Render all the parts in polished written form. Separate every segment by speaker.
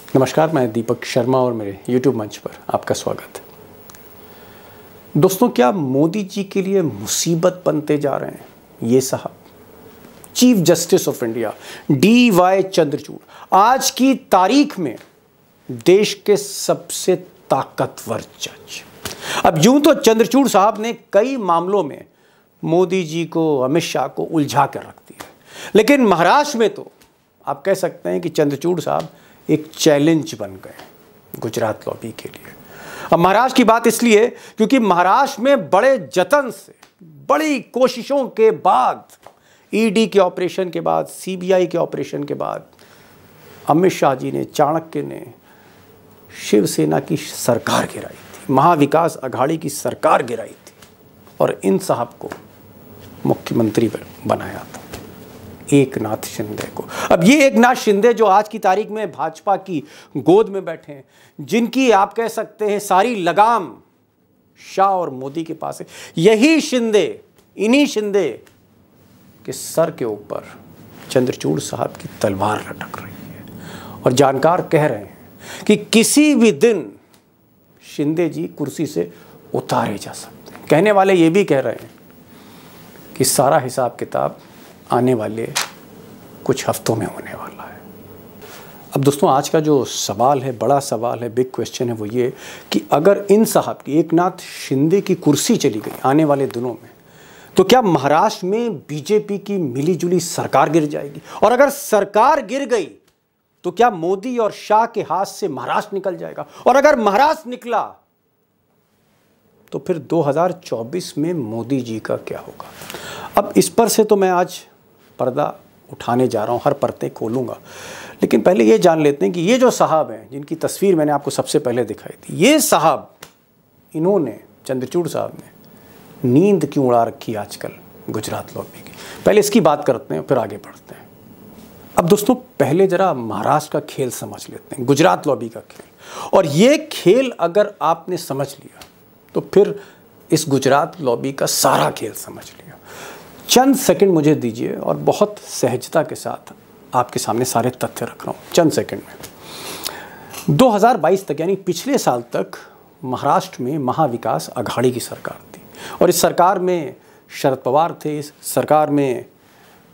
Speaker 1: नमस्कार, मैं दीपक शर्मा और मेरे YouTube मंच पर आपका स्वागत है। दोस्तों, क्या मोदी जी के लिए मुसीबत बनते जा रहे हैं ये साहब? Chief justice of India DY Chandrachud आज की तारीख में देश के सबसे ताकतवर जज। अब यूं तो चंद्रचूड़ साहब ने कई मामलों में मोदी जी को, अमित शाह को उलझा कर रख दिया, लेकिन महाराष्ट्र में तो आप कह सकते हैं कि चंद्रचूड़ साहब एक चैलेंज बन गए गुजरात लॉबी के लिए। अब महाराष्ट्र की बात इसलिए क्योंकि महाराष्ट्र में बड़े जतन से, बड़ी कोशिशों के बाद, ईडी के ऑपरेशन के बाद, CBI के ऑपरेशन के बाद अमित शाह जी ने, चाणक्य ने शिवसेना की सरकार गिराई थी, महाविकास अघाड़ी की सरकार गिराई थी और इन साहब को मुख्यमंत्री बनाया था, एकनाथ शिंदे को। अब ये एकनाथ शिंदे जो आज की तारीख में भाजपा की गोद में बैठे हैं, जिनकी आप कह सकते हैं सारी लगाम शाह और मोदी के पास है, यही शिंदे, इन्हीं शिंदे के सर के ऊपर चंद्रचूड़ साहब की तलवार लटक रही है और जानकार कह रहे हैं कि किसी भी दिन शिंदे जी कुर्सी से उतारे जा सकते हैं। कहने वाले ये भी कह रहे हैं कि सारा हिसाब किताब आने वाले कुछ हफ्तों में होने वाला है। अब दोस्तों, आज का जो सवाल है, बड़ा सवाल है, बिग क्वेश्चन है, वो ये कि अगर इन साहब की, एकनाथ शिंदे की कुर्सी चली गई आने वाले दिनों में, तो क्या महाराष्ट्र में बीजेपी की मिलीजुली सरकार गिर जाएगी? और अगर सरकार गिर गई तो क्या मोदी और शाह के हाथ से महाराष्ट्र निकल जाएगा? और अगर महाराष्ट्र निकला तो फिर 2024 में मोदी जी का क्या होगा? अब इस पर से तो मैं आज पर्दा उठाने जा रहा हूं, हर परतें खोलूंगा, लेकिन पहले ये जान लेते हैं कि ये जो साहब हैं, जिनकी तस्वीर मैंने आपको सबसे पहले दिखाई थी, ये साहब, इन्होंने, चंद्रचूड़ साहब ने नींद क्यों उड़ा रखी आजकल गुजरात लॉबी की? पहले इसकी बात करते हैं, फिर आगे बढ़ते हैं। अब दोस्तों, पहले जरा महाराष्ट्र का खेल समझ लेते हैं, गुजरात लॉबी का खेल। और ये खेल अगर आपने समझ लिया तो फिर इस गुजरात लॉबी का सारा खेल समझ लिया। चंद सेकंड मुझे दीजिए और बहुत सहजता के साथ आपके सामने सारे तथ्य रख रहा हूँ चंद सेकंड में। 2022 तक, यानी पिछले साल तक, महाराष्ट्र में महाविकास अघाड़ी की सरकार थी और इस सरकार में शरद पवार थे, इस सरकार में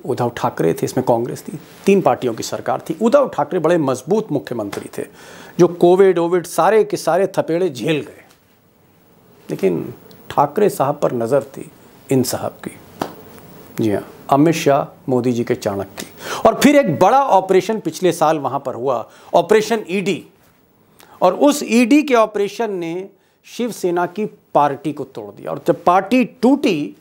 Speaker 1: उद्धव ठाकरे थे, इसमें कांग्रेस थी। 3 पार्टियों की सरकार थी। उद्धव ठाकरे बड़े मजबूत मुख्यमंत्री थे जो कोविड सारे के सारे थपेड़े झेल गए, लेकिन ठाकरे साहब पर नज़र थी इन साहब की, जी हाँ, अमित शाह, मोदी जी के चाणक्य की। और फिर एक बड़ा ऑपरेशन पिछले साल वहाँ पर हुआ, ऑपरेशन ईडी, और उस ईडी के ऑपरेशन ने शिवसेना की पार्टी को तोड़ दिया। और जब पार्टी टूटी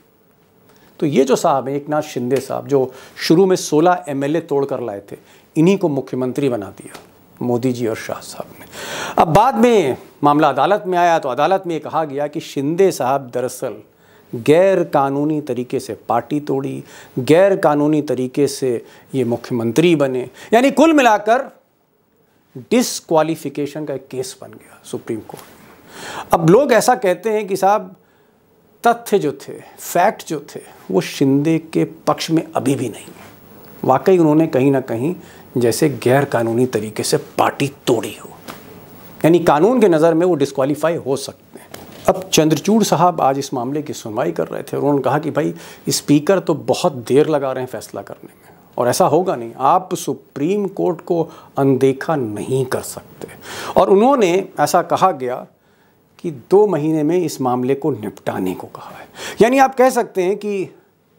Speaker 1: तो ये जो साहब है, एकनाथ शिंदे साहब, जो शुरू में 16 MLA तोड़ कर लाए थे, इन्हीं को मुख्यमंत्री बना दिया मोदी जी और शाह साहब ने। अब बाद में मामला अदालत में आया तो अदालत में कहा गया कि शिंदे साहब दरअसल गैर कानूनी तरीके से पार्टी तोड़ी, गैर कानूनी तरीके से ये मुख्यमंत्री बने, यानी कुल मिलाकर डिसक्वालिफिकेशन का एक केस बन गया सुप्रीम कोर्ट। अब लोग ऐसा कहते हैं कि साहब, तथ्य जो थे, फैक्ट जो थे, वो शिंदे के पक्ष में अभी भी नहीं है। वाकई उन्होंने कहीं ना कहीं जैसे गैर कानूनी तरीके से पार्टी तोड़ी हो, यानी कानून के नज़र में वो डिस्क्वालीफाई हो सकते हैं। अब चंद्रचूड़ साहब आज इस मामले की सुनवाई कर रहे थे और उन्होंने कहा कि भाई, स्पीकर तो बहुत देर लगा रहे हैं फैसला करने में और ऐसा होगा नहीं, आप सुप्रीम कोर्ट को अनदेखा नहीं कर सकते। और उन्होंने ऐसा कहा गया कि 2 महीने में इस मामले को निपटाने को कहा है। यानी आप कह सकते हैं कि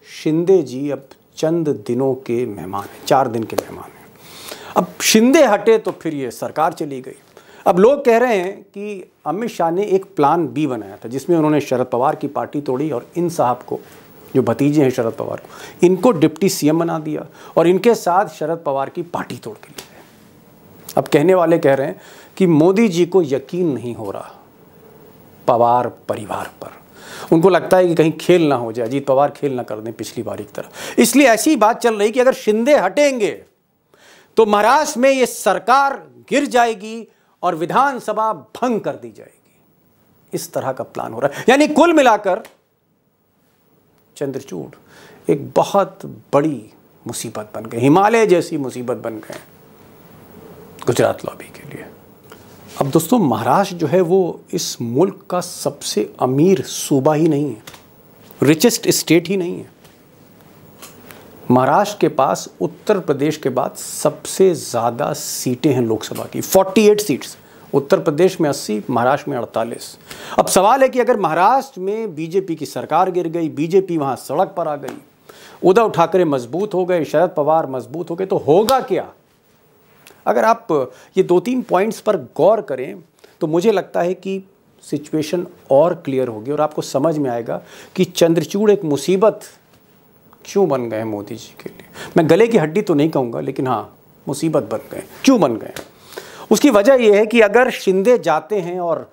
Speaker 1: शिंदे जी अब चंद दिनों के मेहमान हैं, 4 दिन के मेहमान हैं। अब शिंदे हटे तो फिर ये सरकार चली गई। अब लोग कह रहे हैं कि अमित शाह ने एक प्लान B बनाया था, जिसमें उन्होंने शरद पवार की पार्टी तोड़ी और इन साहब को, जो भतीजे हैं शरद पवार को, इनको डिप्टी CM बना दिया और इनके साथ शरद पवार की पार्टी तोड़ के लिए। अब कहने वाले कह रहे हैं कि मोदी जी को यकीन नहीं हो रहा पवार परिवार पर। उनको लगता है कि कहीं खेल ना हो जाए, अजीत पवार खेल ना कर दें पिछली बारी की तरह। इसलिए ऐसी बात चल रही कि अगर शिंदे हटेंगे तो महाराष्ट्र में ये सरकार गिर जाएगी और विधानसभा भंग कर दी जाएगी। इस तरह का प्लान हो रहा है। यानी कुल मिलाकर चंद्रचूड़ एक बहुत बड़ी मुसीबत बन गए, हिमालय जैसी मुसीबत बन गए। गुजरात लॉबी के लिए। अब दोस्तों, महाराष्ट्र जो है वो इस मुल्क का सबसे अमीर सूबा ही नहीं है, रिचेस्ट स्टेट ही नहीं है। महाराष्ट्र के पास उत्तर प्रदेश के बाद सबसे ज़्यादा सीटें हैं लोकसभा की, 48 सीट्स। उत्तर प्रदेश में 80, महाराष्ट्र में 48। अब सवाल है कि अगर महाराष्ट्र में बीजेपी की सरकार गिर गई, बीजेपी वहाँ सड़क पर आ गई, उद्धव ठाकरे मजबूत हो गए, शरद पवार मजबूत हो गए, तो होगा क्या? अगर आप ये 2-3 पॉइंट्स पर गौर करें तो मुझे लगता है कि सिचुएशन और क्लियर होगी और आपको समझ में आएगा कि चंद्रचूड़ एक मुसीबत क्यों बन गए मोदी जी के लिए। मैं गले की हड्डी तो नहीं कहूँगा, लेकिन हाँ, मुसीबत बन गए। क्यों बन गए? उसकी वजह यह है कि अगर शिंदे जाते हैं और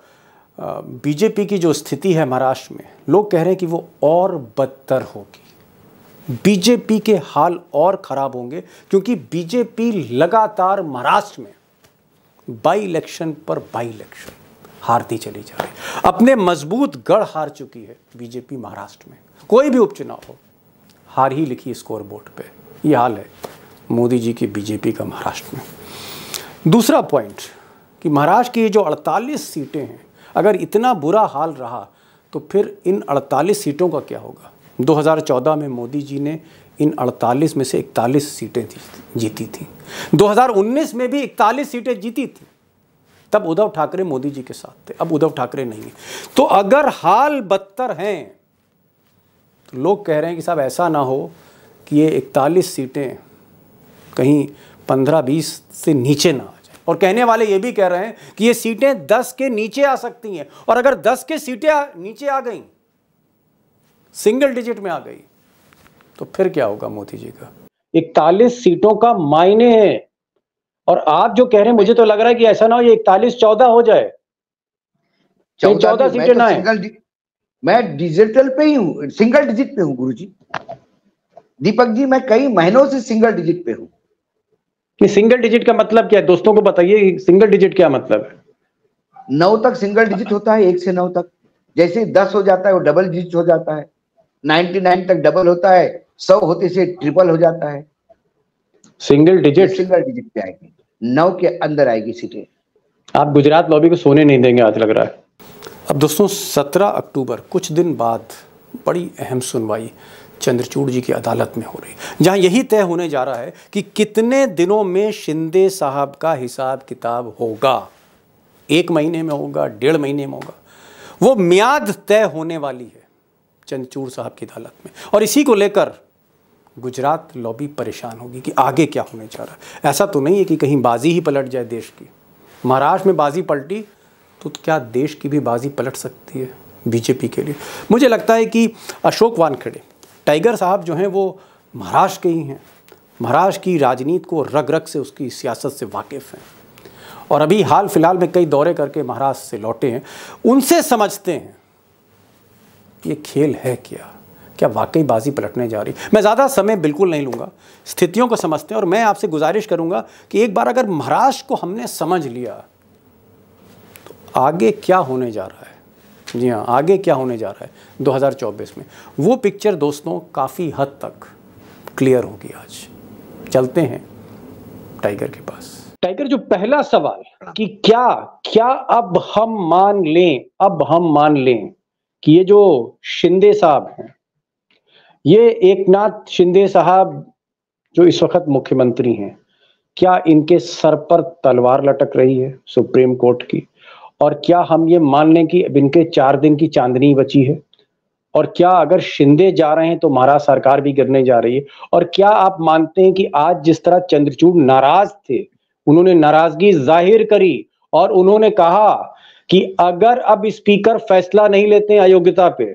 Speaker 1: बीजेपी की जो स्थिति है महाराष्ट्र में, लोग कह रहे हैं कि वो और बदतर होगी, बीजेपी के हाल और ख़राब होंगे, क्योंकि बीजेपी लगातार महाराष्ट्र में बाई इलेक्शन पर बाई इलेक्शन हारती चली जा रही है। अपने मजबूत गढ़ हार चुकी है बीजेपी महाराष्ट्र में। कोई भी उपचुनाव हो, हार ही लिखी स्कोर बोर्ड पे। ये हाल है मोदी जी की बीजेपी का महाराष्ट्र में। दूसरा पॉइंट कि महाराष्ट्र की जो 48 सीटें हैं, अगर इतना बुरा हाल रहा तो फिर इन 48 सीटों का क्या होगा? 2014 में मोदी जी ने इन 48 में से 41 सीटें जीती थी। 2019 में भी 41 सीटें जीती थी। तब उद्धव ठाकरे मोदी जी के साथ थे, अब उद्धव ठाकरे नहीं है। तो अगर हाल बदतर हैं तो लोग कह रहे हैं कि साहब ऐसा ना हो कि ये 41 सीटें कहीं 15-20 से नीचे ना आ जाए। और कहने वाले ये भी कह रहे हैं कि ये सीटें 10 के नीचे आ सकती हैं, और अगर 10 के सीटें नीचे आ गई, सिंगल डिजिट में आ गई, तो फिर क्या होगा मोदी जी का? 41 सीटों का मायने है। और आप जो कह रहे हैं, मुझे तो लग रहा है कि ऐसा ना हो ये 41-14 हो जाए, 14 सीटें ना है।
Speaker 2: मैं डिजिटल पे ही हूँ, सिंगल डिजिट पे हूँ गुरुजी। दीपक जी, मैं कई महीनों से सिंगल डिजिट पे हूँ।
Speaker 1: कि सिंगल डिजिट का मतलब क्या है? दोस्तों को बताइए, सिंगल डिजिट क्या मतलब है?
Speaker 2: 9 तक सिंगल डिजिट होता है, 1 से 9 तक। जैसे 10 हो जाता है वो डबल डिजिट हो जाता है, 99 तक डबल होता है, 100 होते से ट्रिपल हो जाता है।
Speaker 1: सिंगल डिजिट
Speaker 2: पे आएगी, 9 के अंदर आएगी सीटें।
Speaker 1: आप गुजरात लॉबी को सोने नहीं देंगे, आज लग रहा है। अब दोस्तों, 17 अक्टूबर कुछ दिन बाद बड़ी अहम सुनवाई चंद्रचूड़ जी की अदालत में हो रही, जहां यही तय होने जा रहा है कि कितने दिनों में शिंदे साहब का हिसाब किताब होगा। 1 महीने में होगा, 1.5 महीने में होगा, वो मियाद तय होने वाली है चंद्रचूड़ साहब की अदालत में। और इसी को लेकर गुजरात लॉबी परेशान होगी कि आगे क्या होने जा रहा है। ऐसा तो नहीं है कि कहीं बाजी ही पलट जाए देश की। महाराष्ट्र में बाजी पलटी तो क्या देश की भी बाजी पलट सकती है बीजेपी के लिए? मुझे लगता है कि अशोक वानखेड़े, टाइगर साहब जो हैं, वो महाराष्ट्र के ही हैं, महाराष्ट्र की राजनीति को रग रग से, उसकी सियासत से वाकिफ़ हैं, और अभी हाल फिलहाल में कई दौरे करके महाराष्ट्र से लौटे हैं। उनसे समझते हैं ये खेल है क्या वाकई बाजी पलटने जा रही। मैं ज़्यादा समय बिल्कुल नहीं लूँगा, स्थितियों को समझते हैं। और मैं आपसे गुजारिश करूँगा कि एक बार अगर महाराष्ट्र को हमने समझ लिया तो आगे क्या होने जा रहा है, जी हाँ, आगे क्या होने जा रहा है 2024 में, वो पिक्चर दोस्तों काफ़ी हद तक क्लियर होगी। आज चलते हैं टाइगर के पास। टाइगर, जो पहला सवाल कि क्या अब हम मान लें कि ये जो शिंदे साहब हैं, ये एकनाथ शिंदे साहब जो इस वक्त मुख्यमंत्री हैं, क्या इनके सर पर तलवार लटक रही है सुप्रीम कोर्ट की? और क्या हम ये मान लें कि अब इनके 4 दिन की चांदनी बची है? और क्या अगर शिंदे जा रहे हैं तो महाराष्ट्र सरकार भी गिरने जा रही है? और क्या आप मानते हैं कि आज जिस तरह चंद्रचूड़ नाराज थे, उन्होंने नाराजगी जाहिर करी और उन्होंने कहा कि अगर अब स्पीकर फैसला नहीं लेते हैं अयोग्यता पे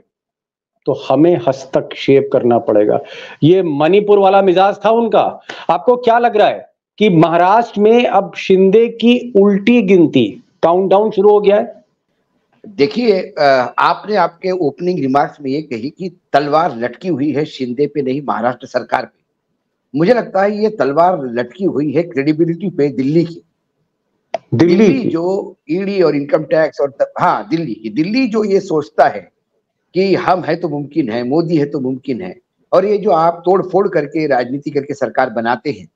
Speaker 1: तो हमें हस्तक्षेप करना पड़ेगा, ये मणिपुर वाला मिजाज था उनका। आपको क्या लग रहा है कि महाराष्ट्र में अब शिंदे की उल्टी गिनती, काउंटडाउन शुरू हो गया है?
Speaker 2: देखिए, आपने आपके ओपनिंग रिमार्क्स में ये कही कि तलवार लटकी हुई है शिंदे पे नहीं, महाराष्ट्र सरकार पे। मुझे लगता है ये तलवार लटकी हुई है क्रेडिबिलिटी पे दिल्ली की। दिल्ली जो ईडी और इनकम टैक्स और हाँ, दिल्ली जो ये सोचता है कि हम है तो मुमकिन है, मोदी है तो मुमकिन है, और ये जो आप तोड़ फोड़ करके राजनीति करके सरकार बनाते हैं,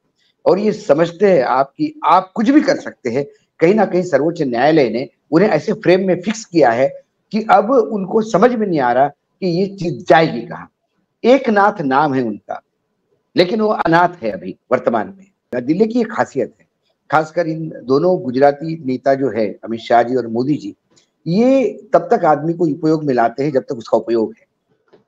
Speaker 2: और ये समझते हैं आपकी आप कुछ भी कर सकते हैं। कहीं ना कहीं सर्वोच्च न्यायालय ने उन्हें ऐसे फ्रेम में फिक्स किया है कि अब उनको समझ में नहीं आ रहा कि ये चीज जाएगी कहाँ। एकनाथ नाम है उनका, लेकिन वो अनाथ है अभी वर्तमान में। दिल्ली की एक खासियत है, खासकर इन दोनों गुजराती नेता जो है अमित शाह जी और मोदी जी, ये तब तक आदमी को उपयोग में लाते हैं जब तक उसका उपयोग है।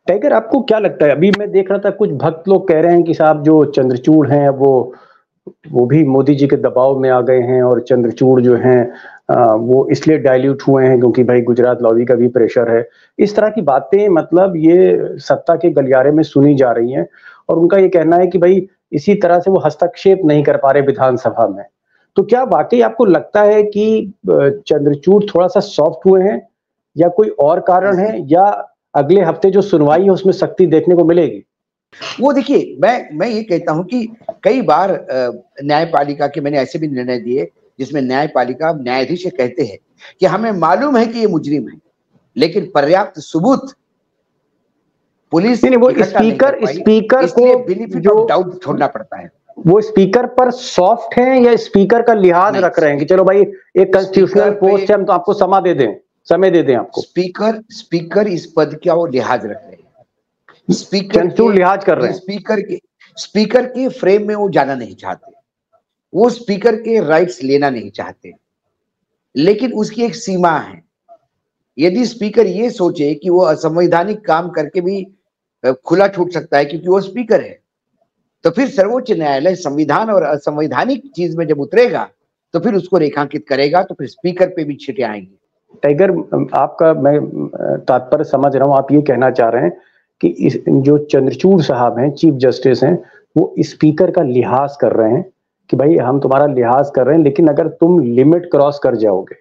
Speaker 1: टाइगर, आपको क्या लगता है? अभी मैं देख रहा था कुछ भक्त लोग कह रहे हैं कि साहब जो चंद्रचूड़ हैं वो भी मोदी जी के दबाव में आ गए हैं, और चंद्रचूड़ जो हैं वो इसलिए डाइल्यूट हुए हैं क्योंकि भाई गुजरात लॉबी का भी प्रेशर है। इस तरह की बातें मतलब ये सत्ता के गलियारे में सुनी जा रही हैं, और उनका ये कहना है कि भाई इसी तरह से वो हस्तक्षेप नहीं कर पा रहे विधानसभा में। तो क्या वाकई आपको लगता है कि चंद्रचूड़ थोड़ा सा सॉफ्ट हुए हैं, या कोई और कारण है, या अगले हफ्ते जो सुनवाई है उसमें सख्ती देखने को मिलेगी?
Speaker 2: वो देखिए, मैं ये कहता हूं कि कई बार न्यायपालिका के मैंने ऐसे भी निर्णय दिए जिसमें न्यायपालिका न्यायाधीश कहते हैं कि हमें मालूम है कि ये मुजरिम है, लेकिन पर्याप्त सबूत पुलिस
Speaker 1: नहीं, वो स्पीकर
Speaker 2: इसलिए बेनिफिट ऑफ डाउट छोड़ना पड़ता है।
Speaker 1: वो स्पीकर पर सॉफ्ट हैं या स्पीकर का लिहाज रख रहे हैं कि चलो भाई एक कॉन्स्टिट्यूशनल पोस्ट है, हम तो आपको समय दे दें आपको?
Speaker 2: स्पीकर इस पद का वो लिहाज रख रहे हैं।
Speaker 1: स्पीकर लिहाज कर रहे हैं।
Speaker 2: स्पीकर के फ्रेम में वो जाना नहीं चाहते, वो स्पीकर के राइट्स लेना नहीं चाहते, लेकिन उसकी एक सीमा है। यदि स्पीकर ये सोचे कि वो असंवैधानिक काम करके भी खुला छूट सकता है क्योंकि वो स्पीकर है, तो फिर सर्वोच्च न्यायालय संविधान और असंवैधानिक चीज में जब उतरेगा तो फिर उसको रेखांकित करेगा, तो फिर स्पीकर पे भी छिटे आएंगे।
Speaker 1: टाइगर, आपका मैं तात्पर्य समझ रहा हूं। आप ये कहना चाह रहे हैं कि इस जो चंद्रचूड़ साहब हैं, चीफ जस्टिस हैं, वो स्पीकर का लिहाज कर रहे हैं कि भाई हम तुम्हारा लिहाज कर रहे हैं, लेकिन अगर तुम लिमिट क्रॉस कर जाओगे,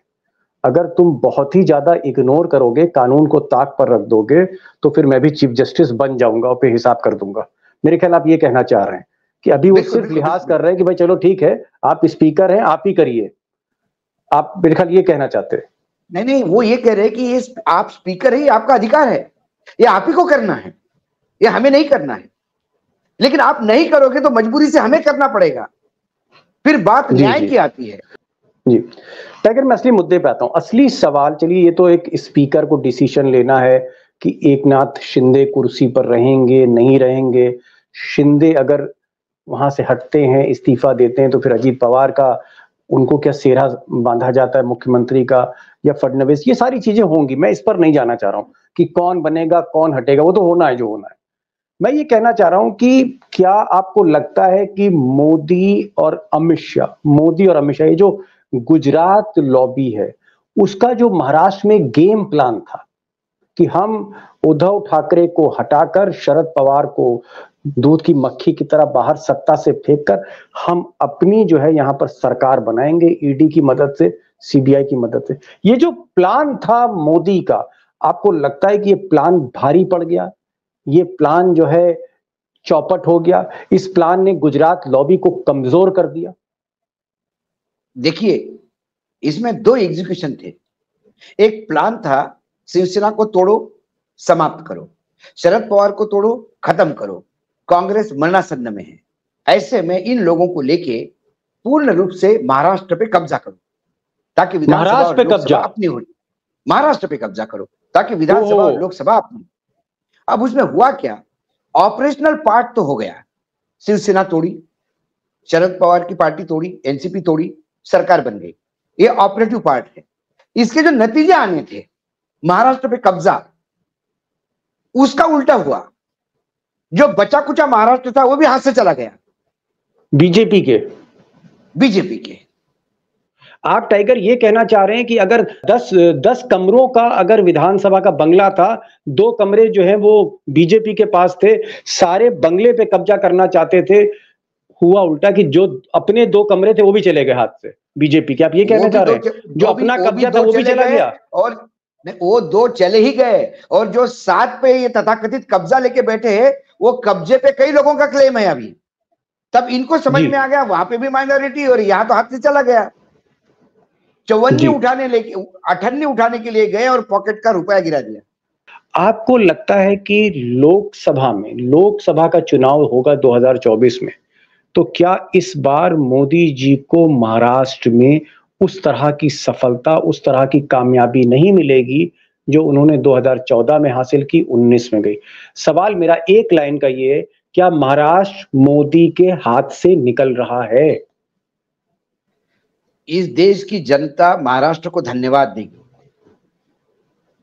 Speaker 1: अगर तुम बहुत ही ज्यादा इग्नोर करोगे, कानून को ताक पर रख दोगे, तो फिर मैं भी चीफ जस्टिस बन जाऊंगा और फिर हिसाब कर दूंगा। मेरे ख्याल आप ये कहना चाह रहे हैं कि अभी वो सिर्फ लिहाज कर रहे हैं कि भाई चलो ठीक है, आप स्पीकर हैं, आप ही करिए। आप मेरे ख्याल ये कहना चाहते हैं?
Speaker 2: नहीं, वो ये कह रहे हैं कि ये आप स्पीकर है, ये आपका अधिकार है, ये आप ही को करना है, ये हमें नहीं करना है। लेकिन आप नहीं करोगे तो मजबूरी से हमें करना पड़ेगा, फिर बात न्याय की आती है।
Speaker 1: जी टाइगर, मैं असली मुद्दे पे आता हूं। असली सवाल, चलिए ये तो एक स्पीकर को डिसीजन लेना है कि एकनाथ शिंदे कुर्सी पर रहेंगे नहीं रहेंगे। शिंदे अगर वहां से हटते हैं, इस्तीफा देते हैं, तो फिर अजीत पवार का उनको क्या सेहरा बांधा जाता है मुख्यमंत्री का, या फडणवीस? ये सारी चीजें होंगी, मैं इस पर नहीं जाना चाह रहा हूं कि कौन बनेगा कौन हटेगा, वो तो होना है जो होना है। मैं ये कहना चाह रहा हूं कि क्या आपको लगता है कि मोदी और अमित शाह, ये जो गुजरात लॉबी है, उसका जो महाराष्ट्र में गेम प्लान था कि हम उद्धव ठाकरे को हटाकर शरद पवार को दूध की मक्खी की तरह बाहर सत्ता से फेंककर हम अपनी जो है यहां पर सरकार बनाएंगे, ईडी की मदद से, सीबीआई की मदद से, ये जो प्लान था मोदी का, आपको लगता है कि ये प्लान भारी पड़ गया? ये प्लान जो है चौपट हो गया? इस प्लान ने गुजरात लॉबी को कमजोर कर दिया?
Speaker 2: देखिए, इसमें दो एग्जीक्यूशन थे। एक प्लान था शिवसेना को तोड़ो, समाप्त करो, शरद पवार को तोड़ो, खत्म करो, कांग्रेस मरणासन्न में है, ऐसे में इन लोगों को लेके पूर्ण रूप से महाराष्ट्र पे कब्जा करो ताकि विधानसभा और लोकसभा अपनी हो। महाराष्ट्र पे कब्जा करो ताकि विधानसभा और लोकसभा अपनी। अब उसमें हुआ क्या, ऑपरेशनल पार्ट तो हो गया, शिवसेना तोड़ी, शरद पवार की पार्टी तोड़ी, एनसीपी तोड़ी, सरकार बन गई, ये ऑपरेटिव पार्ट है। इसके जो नतीजे आने थे, महाराष्ट्र पे कब्जा, उसका उल्टा हुआ। जो बचा कुचा महाराष्ट्र था वो भी हाथ से चला गया बीजेपी के।
Speaker 1: आप टाइगर ये कहना चाह रहे हैं कि अगर 10 कमरों का अगर विधानसभा का बंगला था, 2 कमरे जो है वो बीजेपी के पास थे, सारे बंगले पे कब्जा करना चाहते थे, हुआ उल्टा कि जो अपने 2 कमरे थे वो भी चले गए हाथ से बीजेपी के। आप ये कहना चाह रहे हैं जो अपना कब्जा था वो भी चला गया,
Speaker 2: और वो 2 चले ही गए, और जो 7 पे ये तथाकथित कब्जा लेके बैठे हैं, वो कब्जे पे कई लोगों का क्लेम है अभी। तब इनको समझ में आ गया वहां पे भी माइनॉरिटी, और यहां तो हाथ से चला गया। 58 उठाने के लिए गए और पॉकेट का रुपया गिरा दिया।
Speaker 1: आपको लगता है कि लोकसभा का चुनाव होगा 2024 में, तो क्या इस बार मोदी जी को महाराष्ट्र में उस तरह की सफलता, उस तरह की कामयाबी नहीं मिलेगी जो उन्होंने 2014 में हासिल की, 19 में गई? सवाल मेरा एक लाइन का ये है, क्या महाराष्ट्र मोदी के हाथ से निकल रहा है?
Speaker 2: इस देश की जनता महाराष्ट्र को धन्यवाद देगी,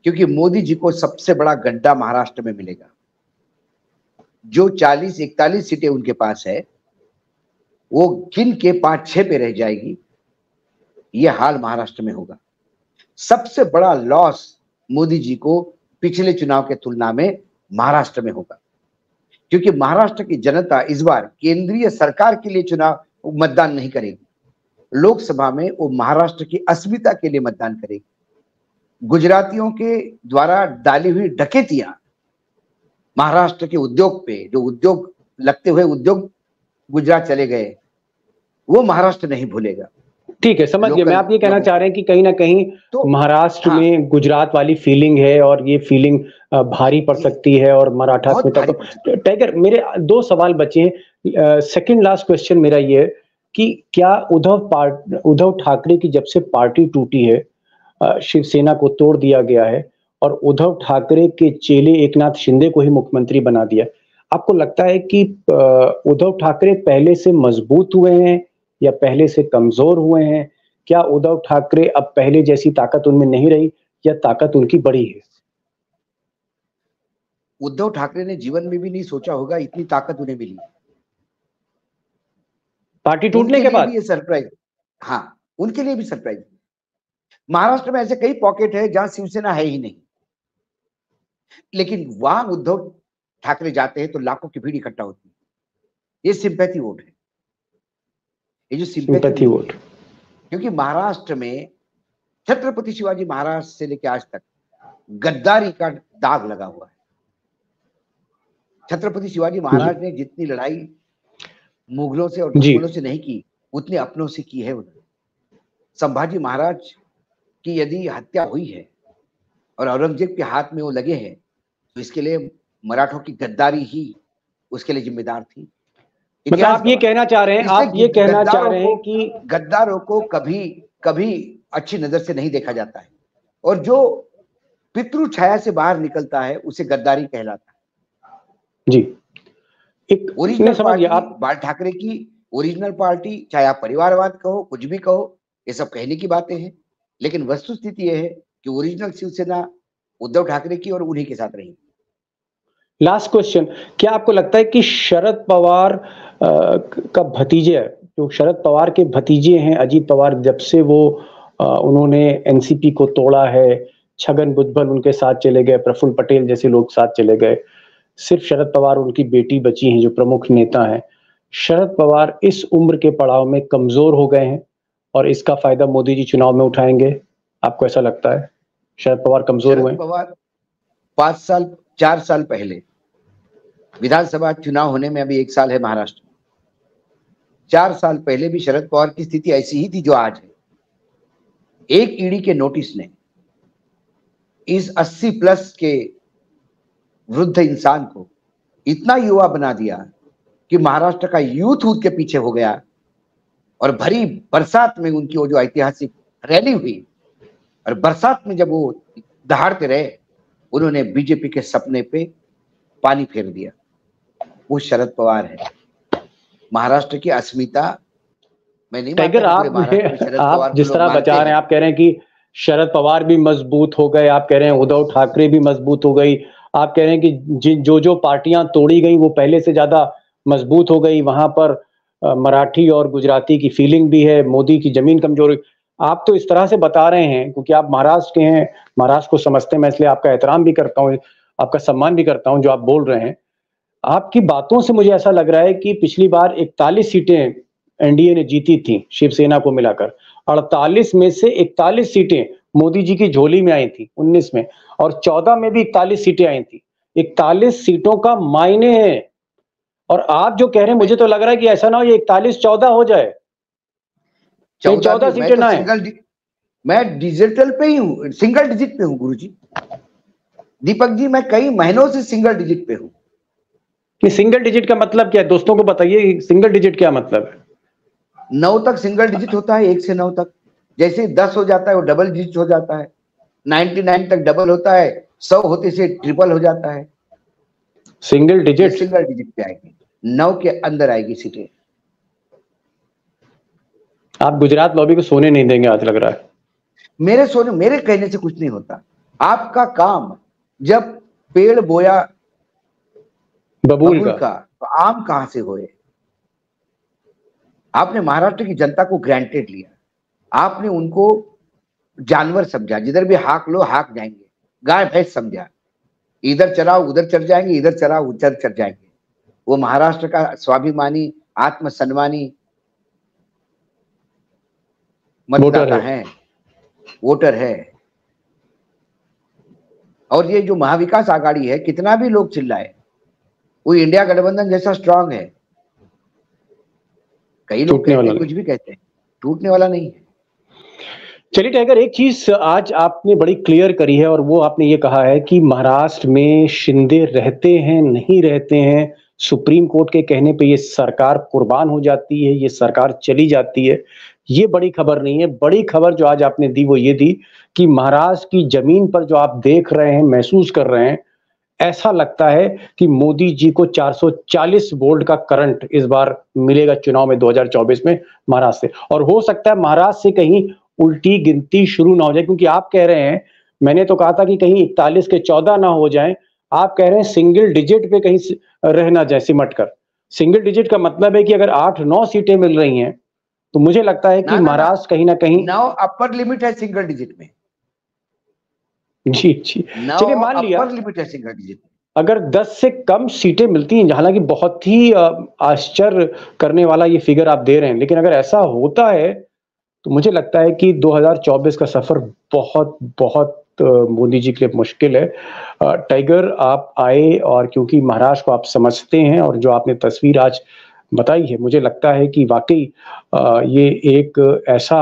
Speaker 2: क्योंकि मोदी जी को सबसे बड़ा गड्ढा महाराष्ट्र में मिलेगा। जो 40-41 सीटें उनके पास है, वो गिन के 5-6 पे रह जाएगी। ये हाल महाराष्ट्र में होगा। सबसे बड़ा लॉस मोदी जी को पिछले चुनाव के तुलना में महाराष्ट्र में होगा, क्योंकि महाराष्ट्र की जनता इस बार केंद्रीय सरकार के लिए चुनाव मतदान नहीं करेगी। लोकसभा में वो महाराष्ट्र की अस्मिता के लिए मतदान करेगी। गुजरातियों के द्वारा डाली हुई डकैतियां महाराष्ट्र के उद्योग पे, जो उद्योग लगते हुए उद्योग गुजरात चले गए, वो महाराष्ट्र नहीं भूलेगा।
Speaker 1: ठीक है, समझ गया मैं। आप ये कहना चाह रहे हैं कि कहीं ना कहीं तो महाराष्ट्र में गुजरात वाली फीलिंग है और ये फीलिंग भारी पड़ सकती है और मराठा अस्मिता को। टाइगर, मेरे 2 सवाल बचे हैं। सेकंड लास्ट क्वेश्चन मेरा ये है कि क्या उद्धव ठाकरे की जब से पार्टी टूटी है, शिवसेना को तोड़ दिया गया है और उद्धव ठाकरे के चेले एकनाथ शिंदे को ही मुख्यमंत्री बना दिया, आपको लगता है कि उद्धव ठाकरे पहले से मजबूत हुए हैं या पहले से कमजोर हुए हैं? क्या उद्धव ठाकरे अब पहले जैसी ताकत उनमें नहीं रही या ताकत उनकी बढ़ी है?
Speaker 2: उद्धव ठाकरे ने जीवन में भी नहीं सोचा होगा इतनी ताकत उन्हें मिली
Speaker 1: पार्टी टूटने के बाद।
Speaker 2: ये सरप्राइज, हाँ, उनके लिए भी सरप्राइज। महाराष्ट्र में ऐसे कई पॉकेट है जहां शिवसेना है ही नहीं, लेकिन वहां उद्धव ठाकरे जाते हैं तो लाखों की भीड़ इकट्ठा होती है। ये सिंपैथी वोट है, ये जो सिंपैथी वोट, क्योंकि महाराष्ट्र में छत्रपति शिवाजी महाराज से लेकर आज तक गद्दारी का दाग लगा हुआ है। छत्रपति शिवाजी महाराज ने जितनी लड़ाई मुगलों से और दुश्मनों से नहीं की, उतने अपनों से की है उन्होंने। संभाजी महाराज की यदि हत्या हुई है और औरंगजेब के हाथ में वो लगे हैं, तो इसके लिए मराठों की गद्दारी ही उसके लिए जिम्मेदार थी।
Speaker 1: मतलब आप ये कहना चाह रहे हैं, कि
Speaker 2: गद्दारों को कभी कभी अच्छी नजर से नहीं देखा जाता है, और जो पितृ छाया से बाहर निकलता है उसे गद्दारी कहलाता है।
Speaker 1: जी, एक
Speaker 2: ओरिजिनल पार्टी बाल ठाकरे की ओरिजिनल पार्टी, चाहे आप परिवारवाद कहो, कुछ भी कहो, ये सब कहने की बातें हैं, लेकिन वस्तुस्थिति यह है कि ओरिजिनल शिवसेना उद्धव ठाकरे की और उन्हीं के साथ रही।
Speaker 1: लास्ट क्वेश्चन, क्या आपको लगता है कि शरद पवार का भतीजे, जो शरद पवार के भतीजे हैं अजीत पवार, जब से वो उन्होंने एनसीपी को तोड़ा है, छगन भुजबल उनके साथ चले गए, प्रफुल्ल पटेल जैसे लोग साथ चले गए, सिर्फ शरद पवार उनकी बेटी बची हैं जो प्रमुख नेता हैं। शरद पवार इस उम्र के पड़ाव में कमजोर हो गए हैं और इसका फायदा मोदी जी चुनाव में उठाएंगे, आपको ऐसा लगता है? शरद पवार कमजोर हुए?
Speaker 2: शरद पवार 4 साल पहले विधानसभा चुनाव होने में अभी 1 साल है महाराष्ट्र में, 4 साल पहले भी शरद पवार की स्थिति ऐसी ही थी जो आज है। एक ईडी के नोटिस ने इस 80+ के वृद्ध इंसान को इतना युवा बना दिया कि महाराष्ट्र का यूथ उसके पीछे हो गया, और भरी बरसात में उनकी वो जो ऐतिहासिक रैली हुई, और बरसात में जब वो दहाड़ते रहे, उन्होंने बीजेपी के सपने पे पानी फेर दिया। वो शरद पवार है। महाराष्ट्र की अस्मिता मैं नहीं
Speaker 1: टाइगर, आप जिस तरह बचा रहे हैं, आप कह रहे हैं कि शरद पवार भी मजबूत हो गए, आप कह रहे हैं उद्धव ठाकरे भी मजबूत हो गई, आप कह रहे हैं कि जो पार्टियां तोड़ी गई वो पहले से ज्यादा मजबूत हो गई, वहां पर मराठी और गुजराती की फीलिंग भी है, मोदी की जमीन कमजोर। आप तो इस तरह से बता रहे हैं क्योंकि आप महाराष्ट्र के हैं, महाराष्ट्र को समझते हैं, मैं इसलिए आपका एहतराम भी करता हूँ, आपका सम्मान भी करता हूँ जो आप बोल रहे हैं। आपकी बातों से मुझे ऐसा लग रहा है कि पिछली बार 41 सीटें एनडीए ने जीती थी शिवसेना को मिलाकर, 48 में से 41 सीटें मोदी जी की झोली में आई थी 19 में, और 14 में भी 41 सीटें आई थी। 41 सीटों का मायने है, और आप जो कह रहे हैं मुझे तो लग रहा है कि ऐसा ना हो ये 41-14 हो जाए, 14 सीटें ना है।
Speaker 2: मैं डिजिटल पे ही हूँ, सिंगल डिजिट पे हूँ गुरुजी। दीपक जी, मैं कई महीनों से सिंगल डिजिट पे हूँ।
Speaker 1: कि सिंगल डिजिट का मतलब क्या है? दोस्तों को बताइए, सिंगल डिजिट क्या मतलब है?
Speaker 2: 9 तक सिंगल डिजिट होता है, 1 से 9 तक। जैसे 10 हो जाता है वो डबल डिजिट हो जाता है, 99 तक डबल होता है, 100 होते से ट्रिपल हो जाता है।
Speaker 1: सिंगल डिजिट
Speaker 2: सिंगल डिजिट पे आएगी, 9 के अंदर आएगी सीटें।
Speaker 1: आप गुजरात लॉबी को सोने नहीं देंगे, आज लग रहा है।
Speaker 2: मेरे कहने से कुछ नहीं होता। आपका काम, जब पेड़ बोया बबूल का, तो आम कहां से होए? आपने महाराष्ट्र की जनता को ग्रांटेड लिया, आपने उनको जानवर समझा, जिधर भी हाक लो हाक जाएंगे, गाय भैंस समझा, इधर चराओ उधर चढ़ जाएंगे, इधर चराओ उधर चढ़ जाएंगे। वो महाराष्ट्र का स्वाभिमानी, आत्मसन्मानी मतदाता है, वोटर है। और ये जो महाविकास आघाड़ी है, कितना भी लोग चिल्लाए, वो इंडिया गठबंधन जैसा स्ट्रांग है। कई लोग कहते हैं, कुछ भी कहते हैं, टूटने वाला नहीं है।
Speaker 1: चलिए टाइगर, एक चीज आज आपने बड़ी क्लियर करी है, और वो आपने ये कहा है कि महाराष्ट्र में शिंदे रहते हैं नहीं रहते हैं, सुप्रीम कोर्ट के कहने पे ये सरकार कुर्बान हो जाती है, ये सरकार चली जाती है, ये बड़ी खबर नहीं है। बड़ी खबर जो आज आपने दी वो ये दी कि महाराष्ट्र की जमीन पर जो आप देख रहे हैं, महसूस कर रहे हैं, ऐसा लगता है कि मोदी जी को 440 वोल्ट का करंट इस बार मिलेगा चुनाव में 2024 में महाराष्ट्र से। और हो सकता है महाराष्ट्र से कहीं उल्टी गिनती शुरू ना हो जाए, क्योंकि आप कह रहे हैं, मैंने तो कहा था कि कहीं 41 के 14 ना हो जाएं, आप कह रहे हैं सिंगल डिजिट पे कहीं रहना जाए सिमट कर। सिंगल डिजिट का मतलब है कि अगर 8-9 सीटें मिल रही हैं, तो मुझे लगता है कि महाराष्ट्र कहीं ना कहीं
Speaker 2: 9 अपर लिमिट है सिंगल डिजिट में।
Speaker 1: जी चलिए मान लिया
Speaker 2: अपर लिमिट है सिंगल डिजिट।
Speaker 1: अगर 10 से कम सीटें मिलती हैं, हालांकि बहुत ही आश्चर्य करने वाला ये फिगर आप दे रहे हैं, लेकिन अगर ऐसा होता है तो मुझे लगता है कि 2024 का सफर बहुत बहुत मोदी जी के लिए मुश्किल है। टाइगर, आप आए और क्योंकि महाराष्ट्र को आप समझते हैं, और जो आपने तस्वीर आज बताई है, मुझे लगता है कि वाकई ये एक ऐसा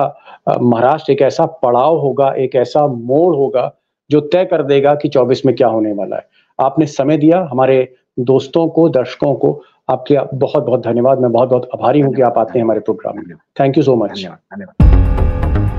Speaker 1: महाराष्ट्र एक ऐसा पड़ाव होगा, एक ऐसा मोड़ होगा जो तय कर देगा कि 24 में क्या होने वाला है। आपने समय दिया हमारे दोस्तों को, दर्शकों को, आपके बहुत बहुत धन्यवाद। मैं बहुत बहुत आभारी हूं कि आप आते हैं हमारे प्रोग्राम में। Thank you so much.
Speaker 2: धन्यवाद।